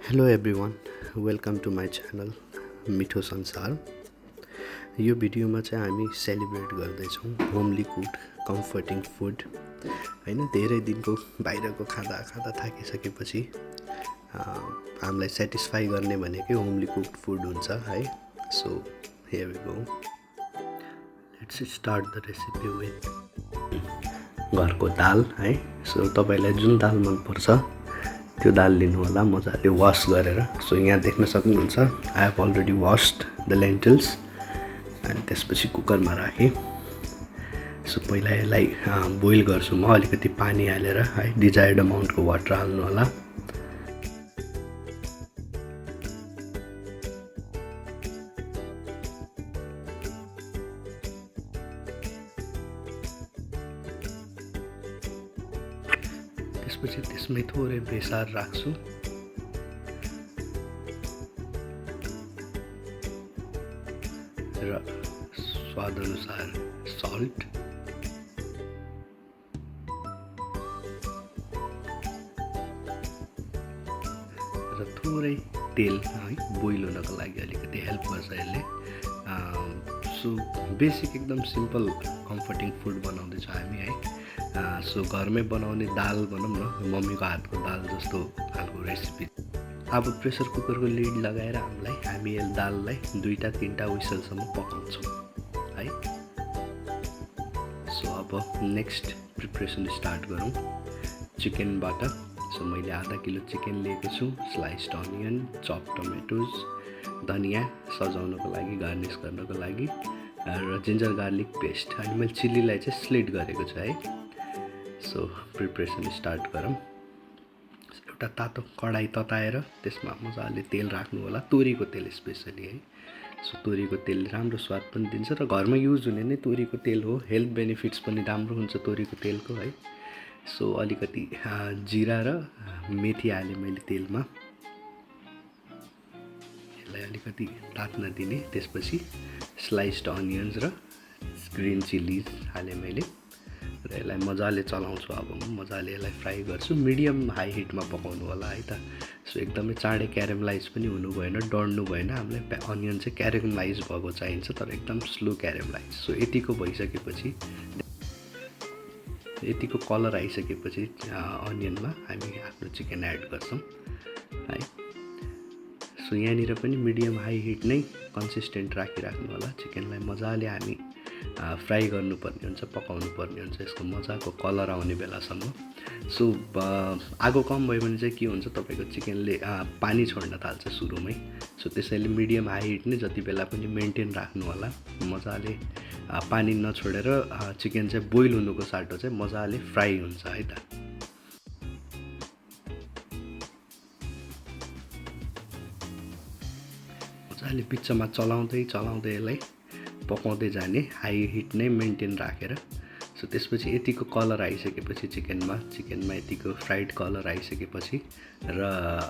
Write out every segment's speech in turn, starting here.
Hello everyone, welcome to my channel Mitho Sansar. यो भिडियोमा चाहिँ हामी सेलिब्रेट गर्दैछौँ होमली कुड कम्फर्टिङ फुड हैन। धेरै दिनको बाहिरको खाँदा खाँदा थाकिसकेपछि हामीलाई सेटिस्फाई गर्ने भनेकै होमली कुक्ड फुड हुन्छ है। So here we go, let's start the recipe with घरको दाल है। सो तपाईलाई जुन दाल मनपर्छ त्यो दाल लिनु होला, मजाले वाश गरेर। सो यहाँ देख्न सक्नुहुन्छ I have already washed the lentils अनि त्यसपछि कुकरमा राखेँ। सो पहिला यसलाई बोइल गर्छु म, अलिकति पानी हालेर है। डिजायर्ड अमाउन्टको वाटर हाल्नु होला। त्यसपछि त्यसमै थोरै बेसार राख्छु र स्वाद अनुसार सल्ट र थोरै तेल है। बोइल हुनको लागि अलिकति हेल्प गर्छ यसले। सो बेसिक एकदम सिम्पल कम्फर्टिङ फुड बनाउँदैछौँ हामी है। सो घरमै बनाउने दाल भनौँ न, मम्मीको हातको दाल जस्तो खालको रेसिपी। अब प्रेसर कुकरको लिड लगाएर हामी यस दाललाई 2-3 विसलसम्म पकाउँछौँ है। सो अब नेक्स्ट प्रिपरेसन स्टार्ट गरौँ चिकनबाट। सो मैले आधा किलो चिकन लिएको छु, स्लाइस्ड अनियन, चप टमेटोज, धनियाँ सजाउनको लागि, गार्निस गर्नको लागि, र जिन्जर गार्लिक पेस्ट। अनि मैले चिल्लीलाई चाहिँ स्लिट गरेको छु है। सो प्रिपरेसन स्टार्ट गरौँ। एउटा तातो कडाई तताएर त्यसमा मजाले तेल राख्नु होला, तोरीको तेल स्पेसली है। सो तोरीको तेलले राम्रो स्वाद पनि दिन्छ र घरमा युज हुने नै तोरीको तेल हो। हेल्थ बेनिफिट्स पनि राम्रो हुन्छ तोरीको तेलको है। सो अलिकति जिरा र मेथी हालेँ मैले तेलमा। यसलाई अलिकति तात्न दिने। त्यसपछि स्लाइस्ड अनियन्स र ग्रिन चिल्लिज हालेँ मैले र यसलाई मजाले चलाउँछु। अब म मजाले यसलाई फ्राई गर्छु। मिडियम हाई हिटमा पकाउनु होला है त। सो एकदमै चाँडै क्यारेमलाइज पनि हुनु भएन, डढ्नु भएन। हामीलाई अनियन चाहिँ क्यारेमलाइज भएको चाहिन्छ, तर एकदम स्लो क्यारेमलाइज। सो यतिको भइसकेपछि, यतिको कलर आइसकेपछि अनियनमा हामी आफ्नो चिकन एड गर्छौँ है। सो यहाँनिर पनि मिडियम हाई हिट नै कन्सिस्टेन्ट राखिराख्नु होला। चिकनलाई मजाले हामी फ्राई गर्नुपर्ने हुन्छ, पकाउनु पर्ने हुन्छ यसको मजाको कलर आउने बेलासम्म। सो आगो कम भयो भने चाहिँ के हुन्छ, तपाईँको चिकनले पानी छोड्न थाल्छ सुरुमै। सो त्यसैले मिडियम हाई हिट नै जति बेला पनि मेन्टेन राख्नु होला। मजाले पानी नछोडेर चिकन चाहिँ बोइल हुनुको साटो चाहिँ मजाले फ्राई हुन्छ है त। मजाले बिचमा चलाउँदै यसलाई पकाउँदै जाने, हाई हिट नै मेन्टेन राखेर। सो त्यसपछि यतिको कलर आइसकेपछि चिकनमा यतिको फ्राइड कलर आइसकेपछि र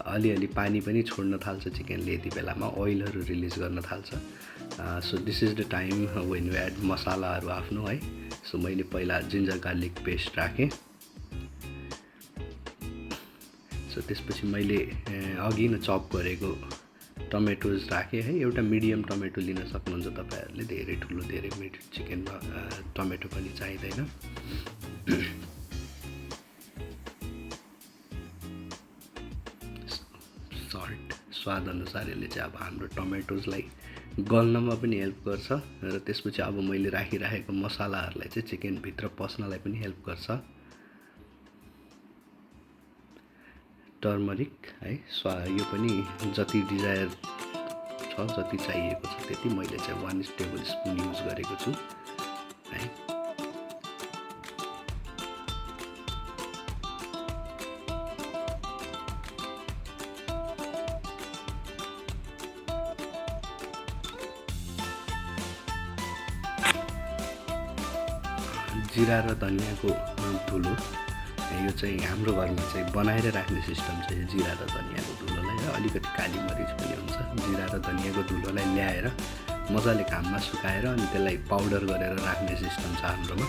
अलिअलि पानी पनि छोड्न थाल्छ चिकनले, यति बेलामा ओइलहरू रिलिज गर्न थाल्छ। So this is the time when you add मसालाहरू आफ्नो है। सो मैले पहिला जिन्जर गार्लिक पेस्ट राखेँ। सो त्यसपछि मैले अघि नै चप गरेको टमेटोज राखेँ है। एउटा मिडियम टमेटो लिन सक्नुहुन्छ तपाईँहरूले, धेरै ठुलो धेरै चिकनमा टमेटो पनि चाहिँदैन। सल्ट स्वाद अनुसार। यसले चाहिँ अब हाम्रो टमेटोजलाई गल्नमा पनि हेल्प गर्छ र त्यसपछि अब मैले राखिराखेको मसालाहरूलाई चाहिँ चिकनभित्र पस्नलाई पनि हेल्प गर्छ। टर्मरिक है, यो पनि जति डिजायर छ, जति चाहिएको छ त्यति। मैले चाहिँ 1 टेबल स्पुन युज गरेको छु है। जिरा र धनियाँको धुलो, यो चाहिँ हाम्रो घरमा चाहिँ बनाएर राख्ने सिस्टम छ। यो जिरा र धनियाँको धुलोलाई र अलिकति काली मरिच पनि हुन्छ। जिरा र धनियाँको धुलोलाई ल्याएर मजाले घाममा सुकाएर अनि त्यसलाई पाउडर गरेर राख्ने सिस्टम छ हाम्रोमा।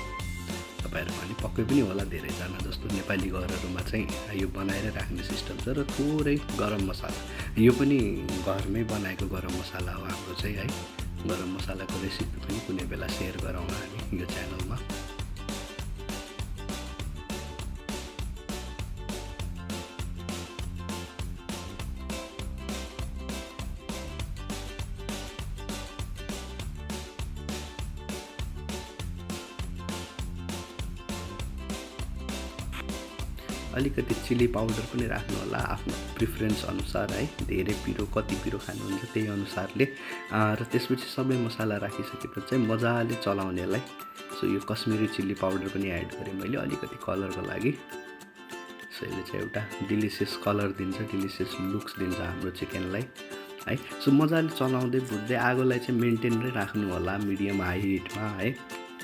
तपाईँहरूमा पनि पक्कै पनि होला, धेरैजना जस्तो नेपाली घरहरूमा चाहिँ यो बनाएर राख्ने सिस्टम छ। र थोरै गरम मसाला, यो पनि घरमै बनाएको गरम मसाला हो हाम्रो चाहिँ है। गरम मसालाको रेसिपी पनि कुनै बेला सेयर गरौँला हामी यो च्यानलमा। अलिकति चिली पाउडर पनि राख्नु होला आफ्नो प्रिफरेन्स अनुसार है। धेरै पिरो कति पिरो खानुहुन्छ त्यही अनुसारले। र त्यसपछि सबै मसाला राखिसकेपछि चाहिँ मजाले चलाउनेलाई। सो यो कश्मिरी चिली पाउडर पनि एड गरेँ मैले अलिकति कलरको लागि। सो यसले चाहिँ एउटा डिलिसियस कलर दिन्छ, डिलिसियस लुक्स दिन्छ हाम्रो चिकनलाई है। सो मजाले चलाउँदै बुझ्दै आगोलाई चाहिँ मेन्टेन नै राख्नु होला मिडियम हाई हिटमा है।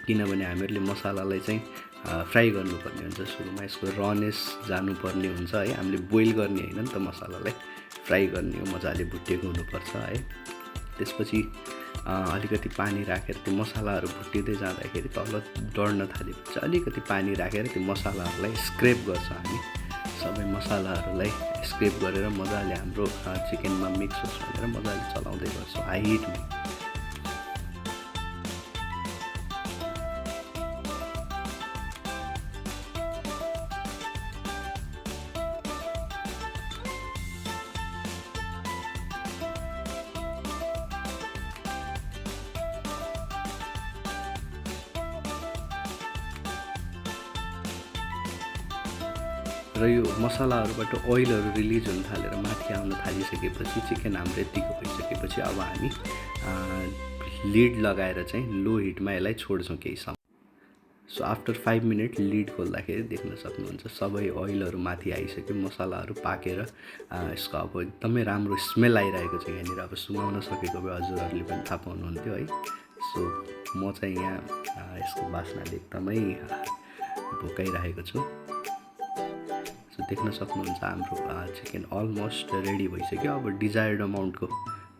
किनभने हामीहरूले मसालालाई चाहिँ फ्राई गर्नुपर्ने हुन्छ। सुरुमा यसको रनेस जानुपर्ने हुन्छ है। हामीले बोइल गर्ने होइन नि त, मसालालाई फ्राई गर्ने हो, मजाले भुटेको हुनुपर्छ है। त्यसपछि अलिकति पानी राखेर त्यो मसालाहरू भुटिँदै जाँदाखेरि तल डढ्न थालेपछि अलिकति पानी राखेर त्यो मसालाहरूलाई स्क्रेप गर्छ हामी। सबै मसालाहरूलाई स्क्रेप गरेर मजाले हाम्रो चिकनमा मिक्स होस् भनेर मजाले चलाउँदै गर्छौँ हाई हिटमा। र यो मसालाहरूबाट ओइलहरू रिलिज हुन थालेर माथि आउन थालिसकेपछि चिकन हाम्रो यतिको भइसकेपछि अब हामी लिड लगाएर चाहिँ लो हिटमा यसलाई छोड्छौँ केही समय। सो आफ्टर 5 मिनट लिड खोल्दाखेरि देख्न सक्नुहुन्छ सबै ओइलहरू माथि आइसक्यो, मसालाहरू पाकेर यसको अब एकदमै राम्रो स्मेल आइरहेको छ। यहाँनिर अब सुँगाउन सकेको भए हजुरहरूले पनि थाहा पाउनुहुन्थ्यो है। सो म चाहिँ यहाँ यसको बास्नाले एकदमै भोकाइरहेको छु। सो देख्न सक्नुहुन्छ हाम्रो चिकन अलमोस्ट रेडी भइसक्यो। अब डिजायर्ड अमाउन्टको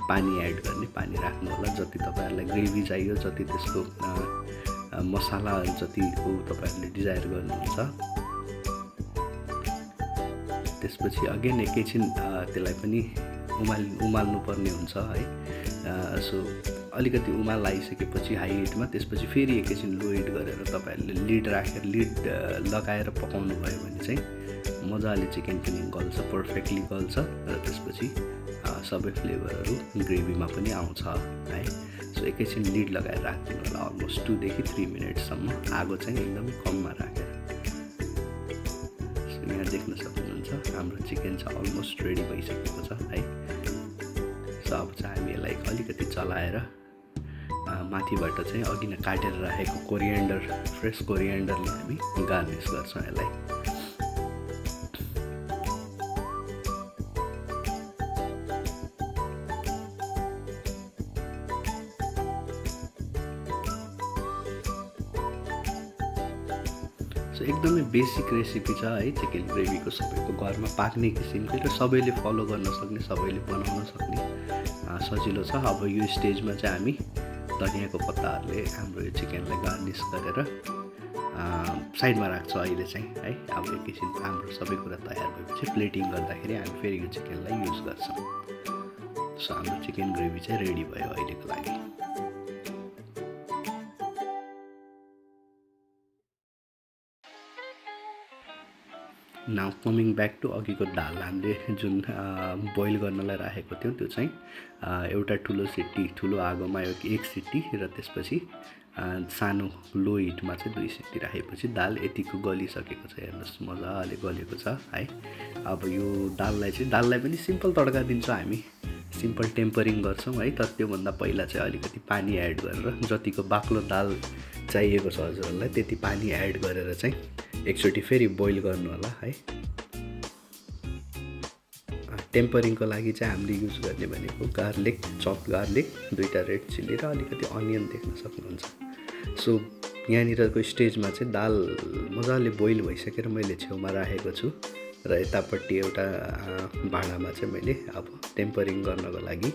पानी एड गर्ने, पानी राख्नु होला जति तपाईँहरूलाई ग्रेभी चाहियो, जति त्यसको मसालाहरू जतिको तपाईँहरूले डिजायर गर्नुहुन्छ। त्यसपछि अगेन एकैछिन त्यसलाई पनि उमाल्नु पर्ने हुन्छ है। सो अलिकति उमाल आइसकेपछि हाई हिटमा, त्यसपछि फेरि एकैछिन लो हिट गरेर तपाईँहरूले लिड राखेर लिड लगाएर पकाउनु भयो भने चाहिँ मजाले चिकन पनि गल्छ, पर्फेक्टली गल्छ र त्यसपछि सबै फ्लेभरहरू ग्रेभीमा पनि आउँछ है। सो एकैछिन लिड लगाएर राखिदिनु होला अलमोस्ट 2 देखि 3 मिनटसम्म, आगो चाहिँ एकदमै कममा राखेर। सो यहाँ देख्न सक्नुहुन्छ हाम्रो चिकन चाहिँ अलमोस्ट रेडी भइसकेको छ है। सो अब चाहिँ हामी यसलाई अलिकति चलाएर माथिबाट चाहिँ अघि नै काटेर राखेको कोरिएन्डर, फ्रेस कोरिएन्डरले हामी गार्निस गर्छौँ यसलाई। सो एकदमै बेसिक रेसिपी छ है चिकन ग्रेभीको, सबैको घरमा पाक्ने किसिमकै र सबैले फलो गर्न सक्ने, सबैले बनाउन सक्ने सजिलो छ। अब यो स्टेजमा चाहिँ हामी धनियाँको पत्ताहरूले हाम्रो यो चिकनलाई गार्निस गरेर साइडमा राख्छौँ अहिले चाहिँ है। अब एकैछिन हाम्रो सबै कुरा तयार भएपछि प्लेटिङ गर्दाखेरि हामी फेरि यो चिकनलाई युज गर्छौँ। सो हाम्रो चिकन ग्रेभी चाहिँ रेडी भयो अहिलेको लागि। नाउ कमिङ ब्याक टु अघिको दाल हामीले जुन बोइल गर्नलाई राखेको थियौँ त्यो चाहिँ एउटा ठुलो आगोमा 1 सिटी र त्यसपछि सानो लो हिटमा चाहिँ 2 सिटी राखेपछि दाल यतिको गलिसकेको छ। हेर्नुहोस् मजाले गलेको छ है। अब यो दाललाई पनि सिम्पल तड्का दिन्छौँ हामी, सिम्पल टेम्परिङ गर्छौँ है। तर त्योभन्दा पहिला चाहिँ अलिकति पानी एड गरेर जतिको बाक्लो दाल चाहिएको छ हजुरहरूलाई त्यति पानी एड गरेर चाहिँ एकचोटि फेरि बोइल गर्नु होला है। टेम्परिङको लागि चाहिँ हामीले युज गर्ने भनेको गार्लिक, चप गार्लिक, 2टा रेड चिल्ली र अलिकति अनियन देख्न सक्नुहुन्छ। सो यहाँनिरको स्टेजमा चाहिँ दाल मजाले बोइल भइसकेर मैले छेउमा राखेको छु र यतापट्टि एउटा भाँडामा चाहिँ मैले अब टेम्परिङ गर्नको लागि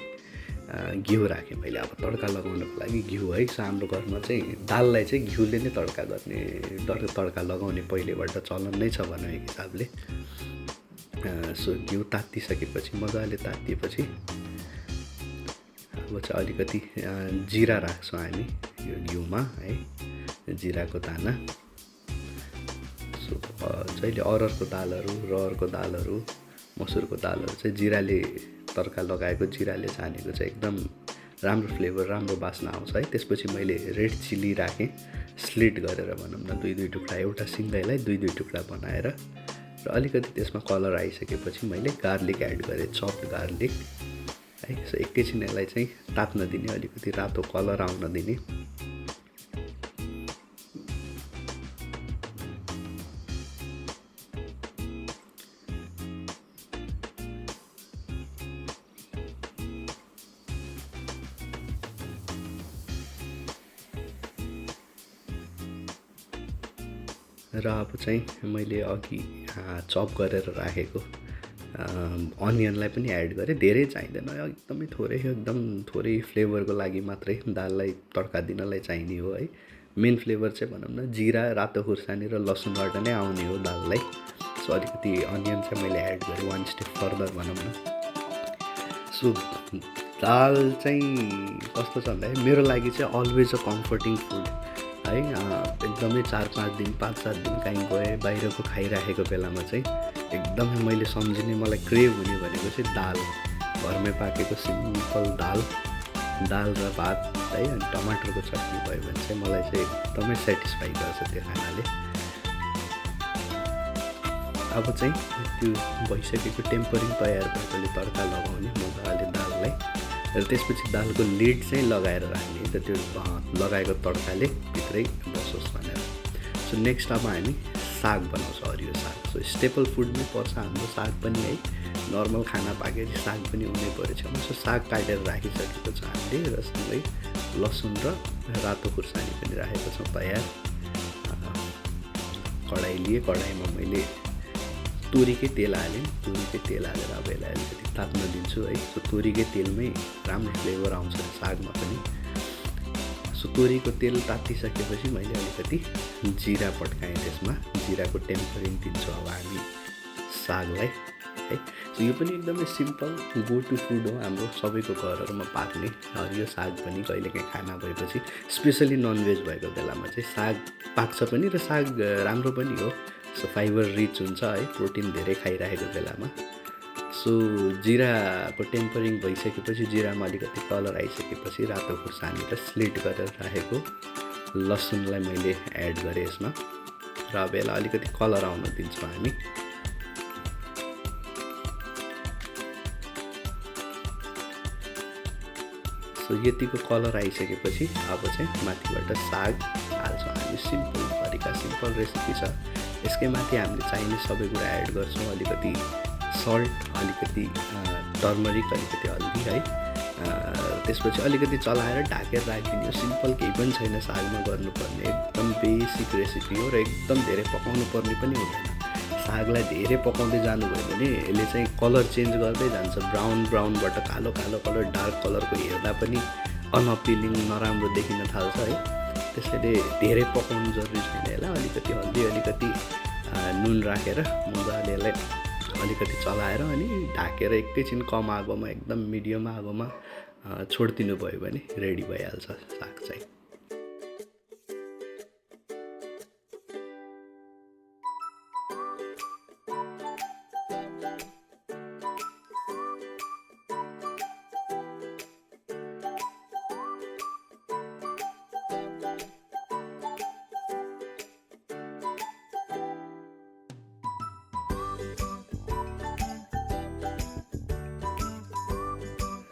घिउ राखेँ मैले। अब तड्का लगाउनको लागि घिउ है। सो हाम्रो घरमा चाहिँ दाललाई चाहिँ घिउले नै तड्का लगाउने पहिलेबाट चलन नै छ भनौँ एक हिसाबले। सो घिउ तात्तिसकेपछि मजाले तात्तिएपछि अब चाहिँ अलिकति जिरा राख्छौँ हामी यो घिउमा है, जिराको दाना। सो जहिले अरहरको दालहरू, रहरको दालहरू, मसुरको दालहरू चाहिँ जिराले तड्का लगाएको, जिराले छानेको चाहिँ एकदम राम्रो फ्लेभर, राम्रो बास्ना आउँछ है। त्यसपछि मैले रेड चिल्ली राखेँ, स्लिट गरेर भनौँ न, 2-2 टुक्रा, एउटा सिङ्गैलाई 2-2 टुक्रा बनाएर। र अलिकति त्यसमा कलर आइसकेपछि मैले गार्लिक एड गरेँ, चप्ड गार्लिक है। सो एकैछिन यसलाई चाहिँ तात्न दिने, अलिकति रातो कलर आउन दिने। र अब चाहिँ मैले अघि चप गरेर राखेको अनियनलाई पनि एड गरेँ। धेरै चाहिँदैन, एकदमै थोरै, एकदम थोरै फ्लेभरको लागि मात्रै दाललाई तड्का दिनलाई चाहिने हो है। मेन फ्लेभर चाहिँ भनौँ न जिरा, रातो खुर्सानी र लसुनबाट नै आउने हो दाललाई। सो अलिकति अनियन चाहिँ मैले एड गरेँ, 1 स्टेप फर्दर भनौँ न। सो दाल चाहिँ कस्तो छ भन्दाखेरि मेरो लागि चाहिँ अलवेज अ कम्फर्टिङ फुड है। एकदमै 4-5 दिन, 5-7 दिन कहीँ गएँ, बाहिरको खाइराखेको बेलामा चाहिँ एकदमै मैले सम्झिने, मलाई क्रेभ हुने भनेको चाहिँ दाल, घरमै पाकेको सिम्पल दाल र भात है, अनि टमाटरको चटनी भयो भने चाहिँ मलाई चाहिँ एकदमै सेटिस्फाई गर्छ त्यो खानाले। अब चाहिँ त्यो भइसकेको टेम्परिङ तयार भएकोले तड्का लगाउने मजाले दाललाई, र त्यसपछि दालको लिड चाहिँ लगाएर राख्ने, त त्यो लगाएको तड्काले भित्रै बसोस् भनेर। सो नेक्स्ट अब हामी साग बनाउँछौँ, हरियो साग। सो स्टेपल फुडमै पर्छ हाम्रो साग पनि है, नर्मल खाना पाकेपछि साग पनि हुनै पऱ्यो छेउमा। सो साग काटेर राखिसकेको छ हामीले, र सँगै लसुन र रातो खुर्सानी पनि राखेको छौँ तयार। कडाई लिए, कडाईमा मैले तोरीकै तेल हालेँ, तोरीकै तेल हालेर अब यसलाई अलिकति तात्न दिन्छु है। सो तोरीकै तेलमै राम्रो फ्लेभर आउँछ सागमा पनि। सो तोरीको तेल तात्तिसकेपछि मैले अलिकति जिरा पड्काएँ त्यसमा, जिराको टेम्परिङ दिन्छौँ अब हामी सागलाई है। सो यो पनि एकदमै सिम्पल गो टु फुड हो हाम्रो, सबैको घरहरूमा पाक्ने हरियो साग पनि कहिलेकाहीँ खाना भएपछि, स्पेसली ननभेज भएको बेलामा चाहिँ साग पाक्छ पनि, र साग राम्रो पनि हो। सो फाइबर रिच हुन्छ है, प्रोटिन धेरै खाइरहेको बेलामा। सो जिराको टेम्परिङ भइसकेपछि, जिरामा अलिकति कलर आइसकेपछि रातो खुर्सानी र स्लिट गरेर राखेको लसुनलाई मैले एड गरेँ यसमा, र अब यसलाई अलिकति कलर आउन दिन्छौँ हामी। सो यतिको कलर आइसकेपछि अब चाहिँ माथिबाट साग हाल्छौँ हामी। सिम्पल तरिका, सिम्पल रेसिपी छ। यसकै माथि हामीले चाहिने सबै कुरा एड गर्छौँ, अलिकति सल्ट, अलिकति टर्मरिक, अलिकति हल्दी है। त्यसपछि अलिकति चलाएर ढाकेर राखिदिने। सिम्पल, केही पनि छैन सागमा गर्नुपर्ने, एकदम बेसिक रेसिपी हो, र एकदम धेरै पकाउनु पर्ने पनि हुँदैन। सागलाई धेरै पकाउँदै जानुभयो भने यसले चाहिँ कलर चेन्ज गर्दै जान्छ, ब्राउनबाट कालो कलर, डार्क कलरको हेर्दा पनि अनअपिलिङ, नराम्रो देखिन थाल्छ है। त्यसैले धेरै पकाउनु जरुरी छैन यसलाई। अलिकति हल्दी, अलिकति नुन राखेर मजाले यसलाई अलिकति चलाएर अनि ढाकेर एकैछिन कम आगोमा, एकदम मिडियम आगोमा छोडिदिनु भयो भने रेडी भइहाल्छ साग चाहिँ।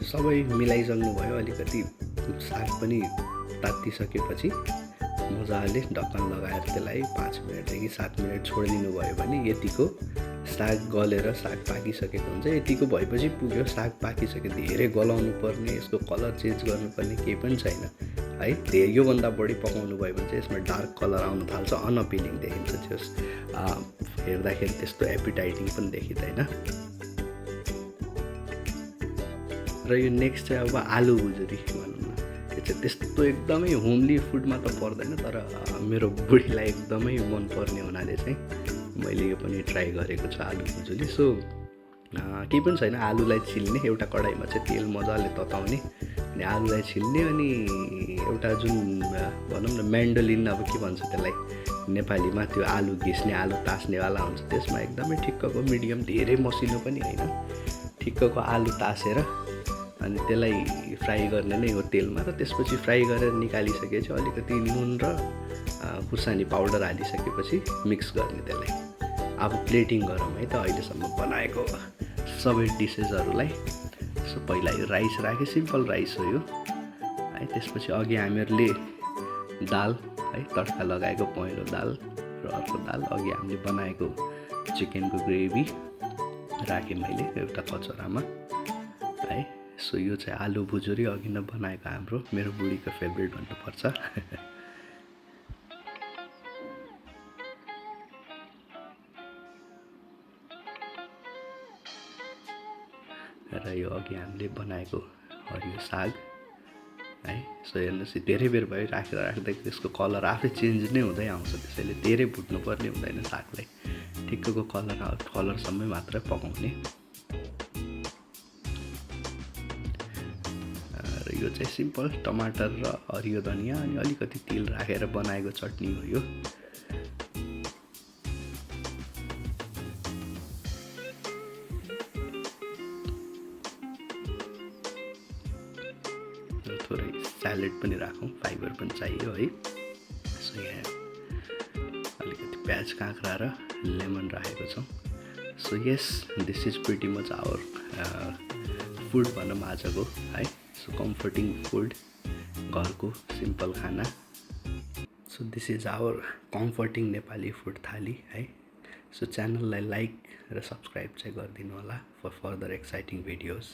सबै मिलाइसक्नु भयो, अलिकति साग पनि तात्तिसकेपछि मजाले ढक्कन लगाएर त्यसलाई 5 मिनटदेखि 7 मिनट छोडिदिनु भयो भने यतिको साग गलेर साग पाकिसकेको हुन्छ। यतिको भएपछि पुग्यो, साग पाकिसक्यो। धेरै गलाउनु पर्ने, यसको कलर चेन्ज गर्नुपर्ने केही पनि छैन है। योभन्दा बढी पकाउनु भयो भने चाहिँ यसमा डार्क कलर आउन थाल्छ, अनअपिलिङ देखिन्छ, त्यस हेर्दाखेरि त्यस्तो एपिटाइटिङ पनि देखिँदैन। र यो नेक्स्ट चाहिँ अब आलु भुजुरी भनौँ न, यो चाहिँ त्यस्तो एकदमै होमली फुडमा त पर्दैन, तर मेरो बुढीलाई एकदमै मनपर्ने हुनाले चाहिँ मैले यो पनि ट्राई गरेको छु आलु भुजुली। सो केही पनि छैन, आलुलाई छिल्ने, एउटा कडाईमा चाहिँ तेल मजाले तताउने अनि आलुलाई छिल्ने, अनि एउटा जुन भनौँ न म्यान्डोलिन, अब के भन्छ त्यसलाई नेपालीमा, त्यो आलु घिस्ने, आलु तास्नेवाला हुन्छ, त्यसमा एकदमै ठिक्कको मिडियम, धेरै मसिनो पनि होइन, ठिक्कको आलु तासेर अनि त्यसलाई फ्राई गर्ने नै हो तेलमा। र त्यसपछि फ्राई गरेर निकालिसकेपछि अलिकति नुन र खुर्सानी पाउडर हालिसकेपछि मिक्स गर्ने त्यसलाई। अब प्लेटिङ गरौँ है त अहिलेसम्म बनाएको सबै डिसेसहरूलाई। सो पहिला यो राइस राखेँ, सिम्पल राइस हो यो है। त्यसपछि अघि हामीहरूले दाल है, तड्का लगाएको पहेँलो दाल र अर्को दाल, अघि हामीले बनाएको चिकनको ग्रेभी राखेँ मैले एउटा कचौरामा है। सो यो चाहिँ आलु भुजुरी अघि नै बनाएको हाम्रो, मेरो बुढीको फेभरेट भन्नुपर्छ। र यो अघि हामीले बनाएको हरियो साग है। सो हेर्नुहोस्, धेरै बेर भयो राखेर राख्दै त्यसको कलर आफै चेन्ज नै हुँदै आउँछ, त्यसैले धेरै भुट्नुपर्ने हुँदैन सागलाई, ठिक्कको कलरसम्मै मात्र पकाउने। र यो चाहिँ सिम्पल टमाटर र हरियो धनियाँ अनि अलिकति तिल राखेर बनाएको चटनी हो यो। थोरै स्यालेड पनि राखौँ, फाइबर पनि चाहियो है। सो यहाँ अलिकति प्याज, काँक्रा र लेमन राखेको छौँ। So yes, this is pretty much our food भनौँ आजको है। सो कम्फर्टिङ फुड, घरको सिम्पल खाना। So this is our comforting Nepali food thali है। सो च्यानललाई लाइक र सब्सक्राइब चाहिँ गरिदिनु होला फर फर्दर एक्साइटिङ भिडियोज।